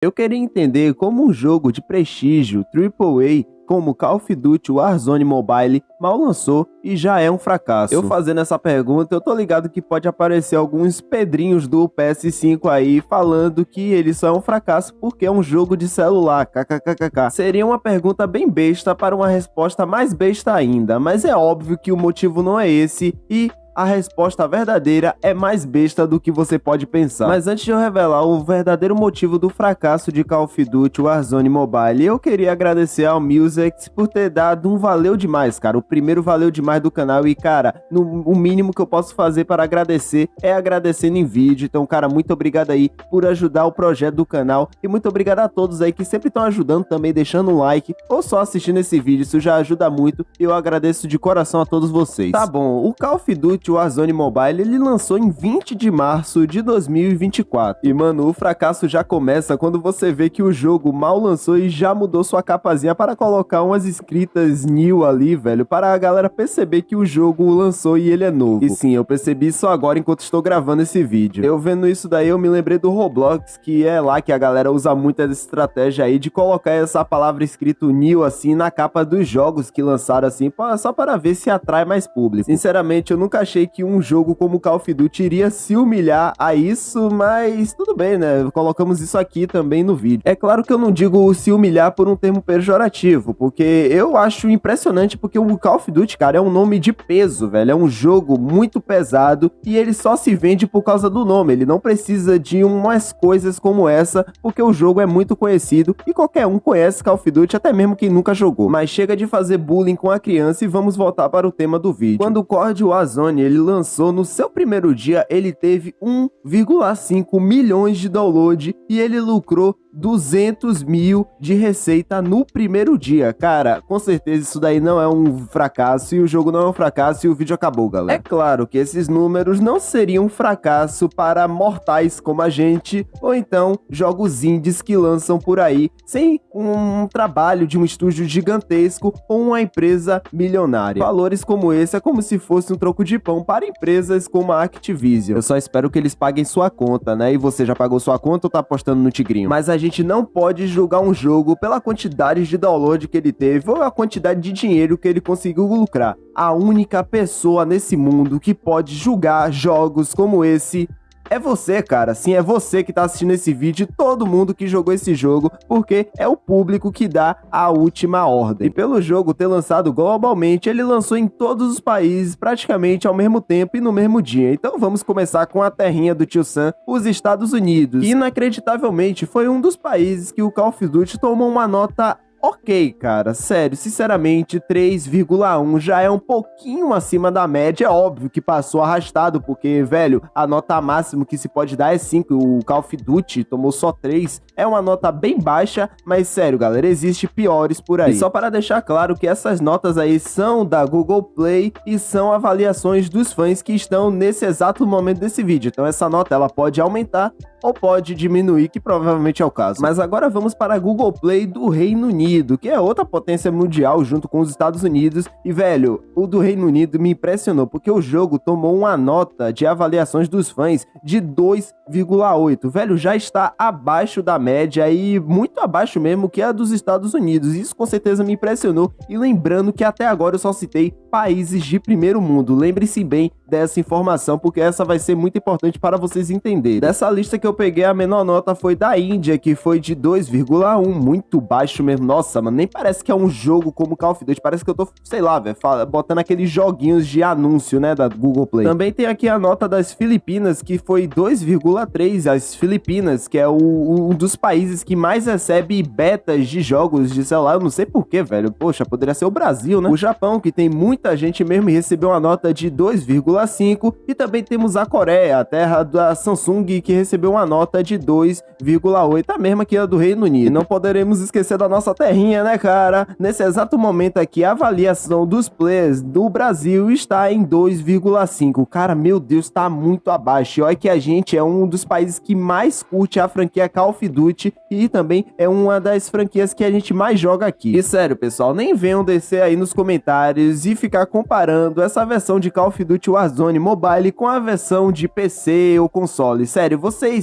Eu queria entender como um jogo de prestígio AAA como Call of Duty Warzone Mobile mal lançou e já é um fracasso. Eu fazendo essa pergunta, eu tô ligado que pode aparecer alguns pedrinhos do PS5 aí falando que ele só é um fracasso porque é um jogo de celular, kkkk. Seria uma pergunta bem besta para uma resposta mais besta ainda, mas é óbvio que o motivo não é esse e a resposta verdadeira é mais besta do que você pode pensar. Mas antes de eu revelar o verdadeiro motivo do fracasso de Call of Duty Warzone Mobile, eu queria agradecer ao Musex por ter dado um valeu demais, cara. O primeiro valeu demais do canal e, cara, o mínimo que eu posso fazer para agradecer é agradecendo em vídeo. Então, cara, muito obrigado aí por ajudar o projeto do canal e muito obrigado a todos aí que sempre estão ajudando também, deixando um like ou só assistindo esse vídeo. Isso já ajuda muito e eu agradeço de coração a todos vocês. Tá bom, o Call of Duty Warzone Mobile ele lançou em 20 de março de 2024. E mano, o fracasso já começa quando você vê que o jogo mal lançou e já mudou sua capazinha para colocar umas escritas new ali, velho, para a galera perceber que o jogo lançou e ele é novo. E sim, eu percebi isso agora enquanto estou gravando esse vídeo. Eu vendo isso daí, eu me lembrei do Roblox, que é lá que a galera usa muito essa estratégia aí de colocar essa palavra escrito new assim na capa dos jogos que lançaram assim, só para ver se atrai mais público. Sinceramente, eu nunca achei que um jogo como Call of Duty iria se humilhar a isso, mas tudo bem, né? Colocamos isso aqui também no vídeo. É claro que eu não digo se humilhar por um termo pejorativo, porque eu acho impressionante porque o Call of Duty, cara, é um nome de peso, velho. É um jogo muito pesado e ele só se vende por causa do nome. Ele não precisa de umas coisas como essa, porque o jogo é muito conhecido e qualquer um conhece Call of Duty, até mesmo quem nunca jogou. Mas chega de fazer bullying com a criança e vamos voltar para o tema do vídeo. Quando o COD Warzone ele lançou, no seu primeiro dia ele teve 1,5 milhões de download e ele lucrou 200 mil de receita no primeiro dia. Cara, com certeza isso daí não é um fracasso e o jogo não é um fracasso e o vídeo acabou, galera. É claro que esses números não seriam um fracasso para mortais como a gente ou então jogos indies que lançam por aí sem um trabalho de um estúdio gigantesco ou uma empresa milionária. Valores como esse é como se fosse um troco de pão para empresas como a Activision. Eu só espero que eles paguem sua conta, né? E você já pagou sua conta ou tá apostando no tigrinho? Mas a gente não pode julgar um jogo pela quantidade de download que ele teve ou a quantidade de dinheiro que ele conseguiu lucrar. A única pessoa nesse mundo que pode julgar jogos como esse é você, cara. Sim, é você que tá assistindo esse vídeo e todo mundo que jogou esse jogo, porque é o público que dá a última ordem. E pelo jogo ter lançado globalmente, ele lançou em todos os países praticamente ao mesmo tempo e no mesmo dia. Então vamos começar com a terrinha do tio Sam, os Estados Unidos. E inacreditavelmente foi um dos países que o Call of Duty tomou uma nota ok, cara, sério, sinceramente, 3,1 já é um pouquinho acima da média. É óbvio que passou arrastado, porque, velho, a nota máxima que se pode dar é 5, o Call of Duty tomou só 3, é uma nota bem baixa, mas sério, galera, existe piores por aí. E só para deixar claro que essas notas aí são da Google Play e são avaliações dos fãs que estão nesse exato momento desse vídeo, então essa nota ela pode aumentar ou pode diminuir, que provavelmente é o caso. Mas agora vamos para a Google Play do Reino Unido, que é outra potência mundial junto com os Estados Unidos. E, velho, o do Reino Unido me impressionou, porque o jogo tomou uma nota de avaliações dos fãs de 2,8. Velho, já está abaixo da média e muito abaixo mesmo que a dos Estados Unidos. Isso com certeza me impressionou. E lembrando que até agora eu só citei países de primeiro mundo. Lembre-se bem dessa informação, porque essa vai ser muito importante para vocês entenderem. Dessa lista que eu peguei, a menor nota foi da Índia, que foi de 2,1, muito baixo mesmo. Nossa, mano, nem parece que é um jogo como Call of Duty, parece que eu tô, sei lá, velho, botando aqueles joguinhos de anúncio, né, da Google Play. Também tem aqui a nota das Filipinas, que foi 2,3, as Filipinas, que é um dos países que mais recebe betas de jogos de celular. Eu não sei porquê, velho, poxa, poderia ser o Brasil, né? O Japão, que tem muita gente mesmo, e recebeu uma nota de 2,5, e também temos a Coreia, a terra da Samsung, que recebeu uma nota de 2,8, a mesma que a do Reino Unido. E não poderemos esquecer da nossa terrinha, né, cara? Nesse exato momento aqui, a avaliação dos players do Brasil está em 2,5. Cara, meu Deus, tá muito abaixo. E olha que a gente é um dos países que mais curte a franquia Call of Duty e também é uma das franquias que a gente mais joga aqui. E sério, pessoal, nem venham descer aí nos comentários e ficar comparando essa versão de Call of Duty Warzone Warzone Mobile com a versão de PC ou console. Sério,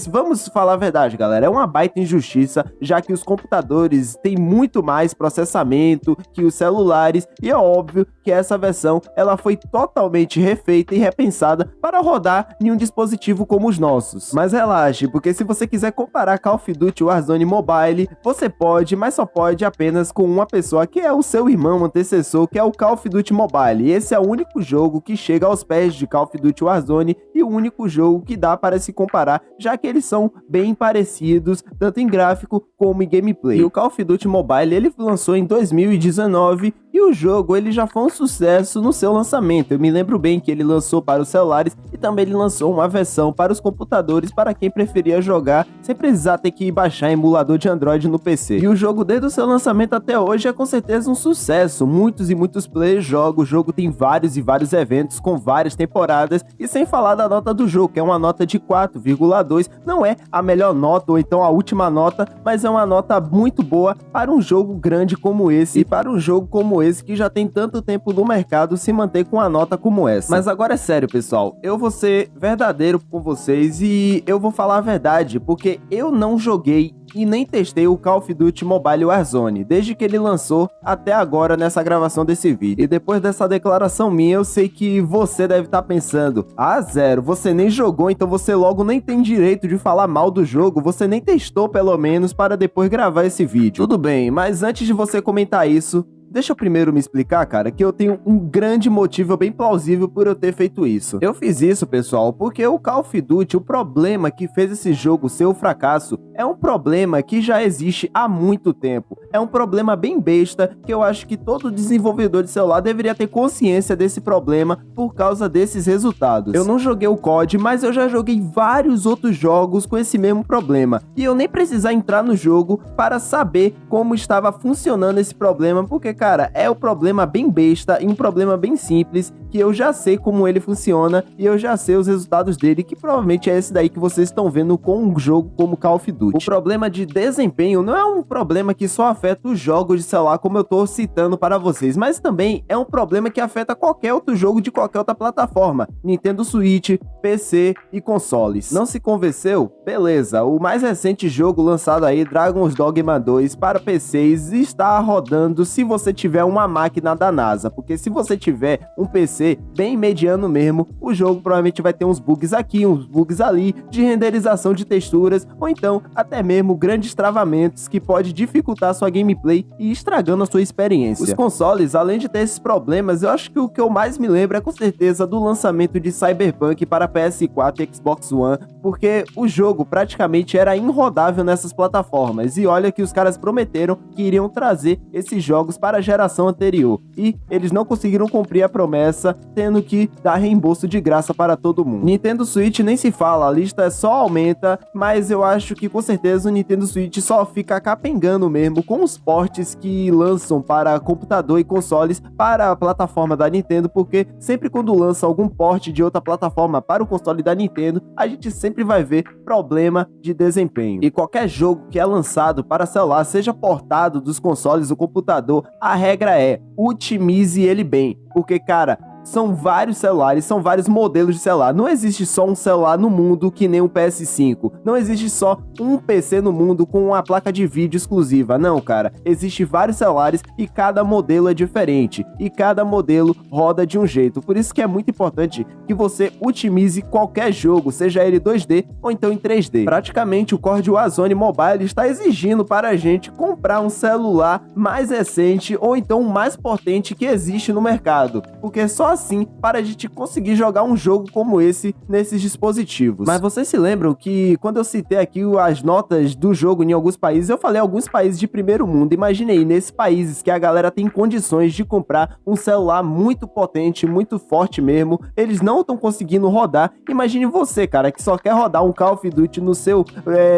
vamos falar a verdade, galera, é uma baita injustiça, já que os computadores têm muito mais processamento que os celulares, e é óbvio que essa versão ela foi totalmente refeita e repensada para rodar em um dispositivo como os nossos. Mas relaxe, porque se você quiser comparar Call of Duty Warzone Mobile, você pode, mas só pode apenas com uma pessoa, que é o seu irmão antecessor, que é o Call of Duty Mobile. E esse é o único jogo que chega aos pés de Call of Duty Warzone e o único jogo que dá para se comparar, já que eles são bem parecidos, tanto em gráfico como em gameplay. E o Call of Duty Mobile ele lançou em 2019 e o jogo ele já foi um sucesso no seu lançamento. Eu me lembro bem que ele lançou para os celulares e também ele lançou uma versão para os computadores para quem preferia jogar sem precisar ter que baixar emulador de Android no PC. E o jogo desde o seu lançamento até hoje é com certeza um sucesso. Muitos e muitos players jogam, o jogo tem vários e vários eventos com várias temporadas, e sem falar da nota do jogo, que é uma nota de 4,2. Não é a melhor nota ou então a última nota, mas é uma nota muito boa para um jogo grande como esse e para um jogo como esse que já tem tanto tempo no mercado se manter com uma nota como essa. Mas agora é sério, pessoal, eu vou ser verdadeiro com vocês e eu vou falar a verdade, porque eu não joguei e nem testei o Call of Duty Mobile Warzone, desde que ele lançou até agora nessa gravação desse vídeo. E depois dessa declaração minha, eu sei que você deve estar pensando: ah, Zero, você nem jogou, então você logo nem tem direito de falar mal do jogo, você nem testou pelo menos para depois gravar esse vídeo. Tudo bem, mas antes de você comentar isso, deixa eu primeiro me explicar, cara, que eu tenho um grande motivo bem plausível por eu ter feito isso. Eu fiz isso, pessoal, porque o Call of Duty, o problema que fez esse jogo ser um fracasso, é um problema que já existe há muito tempo. É um problema bem besta, que eu acho que todo desenvolvedor de celular deveria ter consciência desse problema por causa desses resultados. Eu não joguei o COD, mas eu já joguei vários outros jogos com esse mesmo problema. E eu nem precisar entrar no jogo para saber como estava funcionando esse problema, porque, cara, é um problema bem besta e um problema bem simples, que eu já sei como ele funciona e eu já sei os resultados dele, que provavelmente é esse daí que vocês estão vendo com um jogo como Call of Duty. O problema de desempenho não é um problema que só afeta os jogos de celular, como eu tô citando para vocês, mas também é um problema que afeta qualquer outro jogo de qualquer outra plataforma, Nintendo Switch, PC e consoles. Não se convenceu? Beleza, o mais recente jogo lançado aí, Dragon's Dogma 2 para PCs, está rodando se você tiver uma máquina da NASA, porque se você tiver um PC bem mediano mesmo, o jogo provavelmente vai ter uns bugs aqui, uns bugs ali, de renderização de texturas, ou então até mesmo grandes travamentos que pode dificultar sua gameplay e estragando a sua experiência. Os consoles, além de ter esses problemas, eu acho que o que eu mais me lembro é com certeza do lançamento de Cyberpunk para PS4 e Xbox One, porque o jogo praticamente era inrodável nessas plataformas, e olha que os caras prometeram que iriam trazer esses jogos para a geração anterior, e eles não conseguiram cumprir a promessa, tendo que dar reembolso de graça para todo mundo. Nintendo Switch nem se fala, a lista só aumenta, mas eu acho que com certeza o Nintendo Switch só fica capengando mesmo com os portes que lançam para computador e consoles para a plataforma da Nintendo, porque sempre quando lança algum porte de outra plataforma para o console da Nintendo, a gente sempre vai ver problema de desempenho. E qualquer jogo que é lançado para celular, seja portado dos consoles ou computador, a regra é: otimize ele bem, porque, cara, são vários celulares, são vários modelos de celular. Não existe só um celular no mundo que nem o PS5. Não existe só um PC no mundo com uma placa de vídeo exclusiva. Não, cara. Existem vários celulares e cada modelo é diferente. E cada modelo roda de um jeito. Por isso que é muito importante que você otimize qualquer jogo, seja ele 2D ou então em 3D. Praticamente o COD Warzone Mobile está exigindo para a gente comprar um celular mais recente ou então o mais potente que existe no mercado. Porque só assim para a gente conseguir jogar um jogo como esse nesses dispositivos. Mas vocês se lembram que quando eu citei aqui as notas do jogo em alguns países, eu falei alguns países de primeiro mundo. Imaginei, nesses países que a galera tem condições de comprar um celular muito potente, muito forte mesmo, eles não estão conseguindo rodar. Imagine você, cara, que só quer rodar um Call of Duty no seu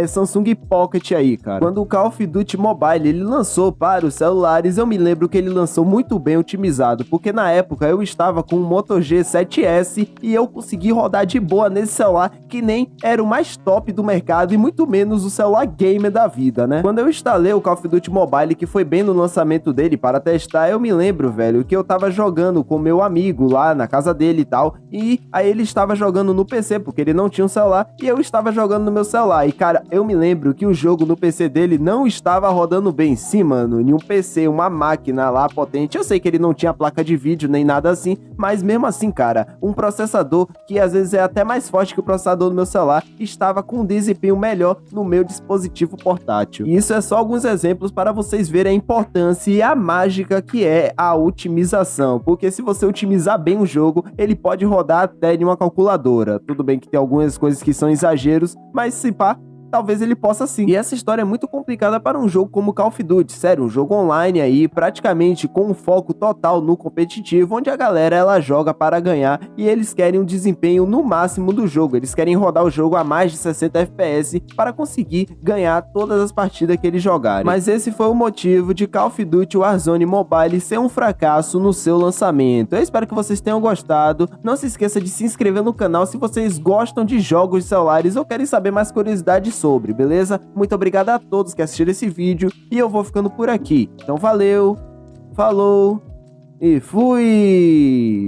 Samsung Pocket aí, cara. Quando o Call of Duty Mobile ele lançou para os celulares, eu me lembro que ele lançou muito bem otimizado, porque na época eu estava com um Moto G7S e eu consegui rodar de boa nesse celular que nem era o mais top do mercado e muito menos o celular gamer da vida, né? Quando eu instalei o Call of Duty Mobile, que foi bem no lançamento dele para testar, eu me lembro, velho, que eu tava jogando com meu amigo lá na casa dele e tal, e aí ele estava jogando no PC, porque ele não tinha um celular, e eu estava jogando no meu celular, e cara, eu me lembro que o jogo no PC dele não estava rodando bem. Sim, mano, em um PC, uma máquina lá potente, eu sei que ele não tinha placa de vídeo nem nada assim, mas mesmo assim, cara, um processador que às vezes é até mais forte que o processador do meu celular, estava com um desempenho melhor no meu dispositivo portátil. E isso é só alguns exemplos para vocês verem a importância e a mágica que é a otimização, porque se você otimizar bem o jogo, ele pode rodar até em uma calculadora. Tudo bem que tem algumas coisas que são exageros, mas se pá, talvez ele possa sim. E essa história é muito complicada para um jogo como Call of Duty, sério, um jogo online aí, praticamente com um foco total no competitivo, onde a galera ela joga para ganhar e eles querem um desempenho no máximo do jogo, eles querem rodar o jogo a mais de 60 FPS para conseguir ganhar todas as partidas que eles jogarem. Mas esse foi o motivo de Call of Duty Warzone Mobile ser um fracasso no seu lançamento. Eu espero que vocês tenham gostado, não se esqueça de se inscrever no canal se vocês gostam de jogos de celulares ou querem saber mais curiosidades sobre, beleza? Muito obrigado a todos que assistiram esse vídeo e eu vou ficando por aqui. Então valeu, falou e fui!